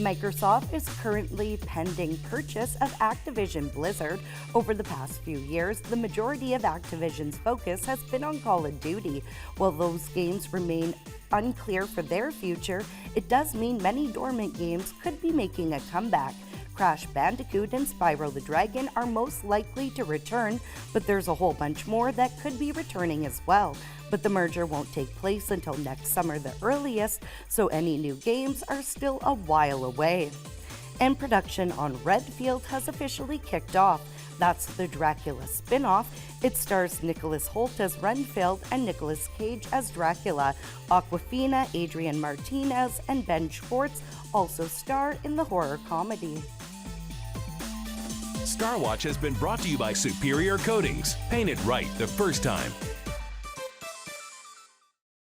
Microsoft is currently pending purchase of Activision Blizzard. Over the past few years, the majority of Activision's focus has been on Call of Duty. While those games remain unclear for their future, it does mean many dormant games could be making a comeback. Crash Bandicoot and Spyro the Dragon are most likely to return, but there's a whole bunch more that could be returning as well. But the merger won't take place until next summer the earliest, so any new games are still a while away. And production on Renfield has officially kicked off. That's the Dracula spin-off. It stars Nicholas Hoult as Renfield and Nicolas Cage as Dracula. Awkwafina, Adrian Martinez, and Ben Schwartz also star in the horror comedy. Starwatch has been brought to you by Superior Coatings. Paint it right the first time.